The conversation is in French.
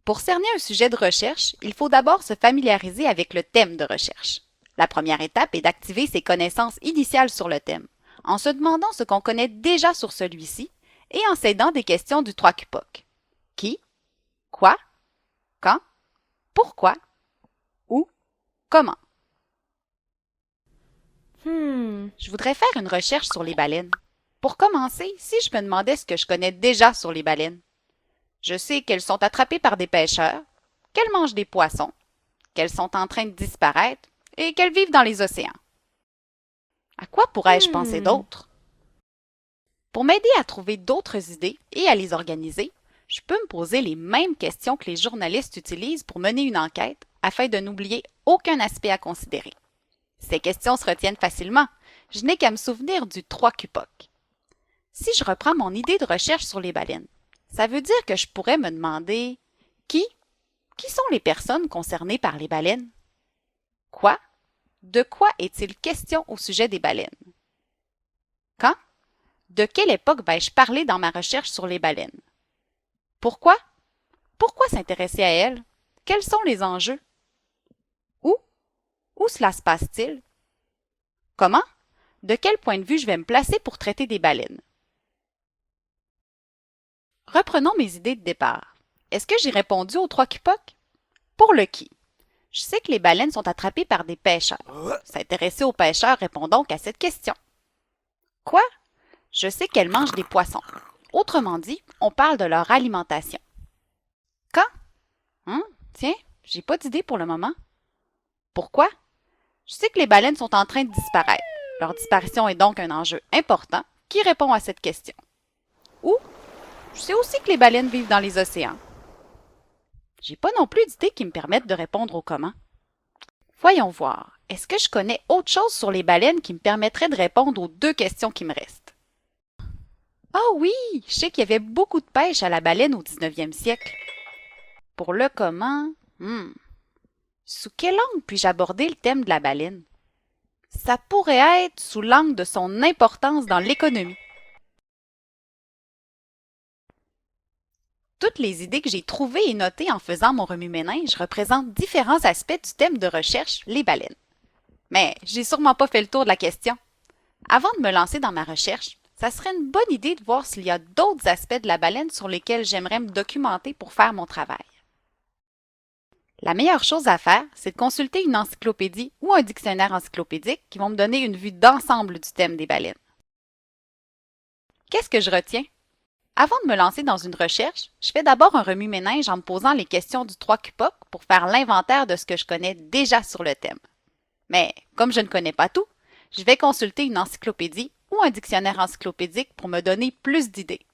Pour cerner un sujet de recherche, il faut d'abord se familiariser avec le thème de recherche. La première étape est d'activer ses connaissances initiales sur le thème, en se demandant ce qu'on connaît déjà sur celui-ci et en s'aidant des questions du 3 QPOC. Qui? Quoi? Quand? Pourquoi? Où? Comment? Je voudrais faire une recherche sur les baleines. Pour commencer, si je me demandais ce que je connais déjà sur les baleines. Je sais qu'elles sont attrapées par des pêcheurs, qu'elles mangent des poissons, qu'elles sont en train de disparaître et qu'elles vivent dans les océans. À quoi pourrais-je penser d'autre? Pour m'aider à trouver d'autres idées et à les organiser, je peux me poser les mêmes questions que les journalistes utilisent pour mener une enquête afin de n'oublier aucun aspect à considérer. Ces questions se retiennent facilement. Je n'ai qu'à me souvenir du 3 QPOC. Si je reprends mon idée de recherche sur les baleines, ça veut dire que je pourrais me demander qui sont les personnes concernées par les baleines? Quoi? De quoi est-il question au sujet des baleines? Quand? De quelle époque vais-je parler dans ma recherche sur les baleines? Pourquoi? Pourquoi s'intéresser à elles? Quels sont les enjeux? Où? Où cela se passe-t-il? Comment? De quel point de vue je vais me placer pour traiter des baleines? Reprenons mes idées de départ. Est-ce que j'ai répondu aux 3 QPOC? Pour le qui? Je sais que les baleines sont attrapées par des pêcheurs. S'intéresser aux pêcheurs répond donc à cette question. Quoi? Je sais qu'elles mangent des poissons. Autrement dit, on parle de leur alimentation. Quand? Tiens, j'ai pas d'idée pour le moment. Pourquoi? Je sais que les baleines sont en train de disparaître. Leur disparition est donc un enjeu important qui répond à cette question. Où? Je sais aussi que les baleines vivent dans les océans. J'ai pas non plus d'idées qui me permettent de répondre au comment. Voyons voir. Est-ce que je connais autre chose sur les baleines qui me permettrait de répondre aux 2 questions qui me restent? Ah oui, je sais qu'il y avait beaucoup de pêche à la baleine au 19e siècle. Pour le comment, sous quel angle puis-je aborder le thème de la baleine? Ça pourrait être sous l'angle de son importance dans l'économie. Toutes les idées que j'ai trouvées et notées en faisant mon remue-ménage représentent différents aspects du thème de recherche, les baleines. Mais j'ai sûrement pas fait le tour de la question. Avant de me lancer dans ma recherche, ça serait une bonne idée de voir s'il y a d'autres aspects de la baleine sur lesquels j'aimerais me documenter pour faire mon travail. La meilleure chose à faire, c'est de consulter une encyclopédie ou un dictionnaire encyclopédique qui vont me donner une vue d'ensemble du thème des baleines. Qu'est-ce que je retiens? Avant de me lancer dans une recherche, je fais d'abord un remue-ménage en me posant les questions du 3 QPOC pour faire l'inventaire de ce que je connais déjà sur le thème. Mais comme je ne connais pas tout, je vais consulter une encyclopédie ou un dictionnaire encyclopédique pour me donner plus d'idées.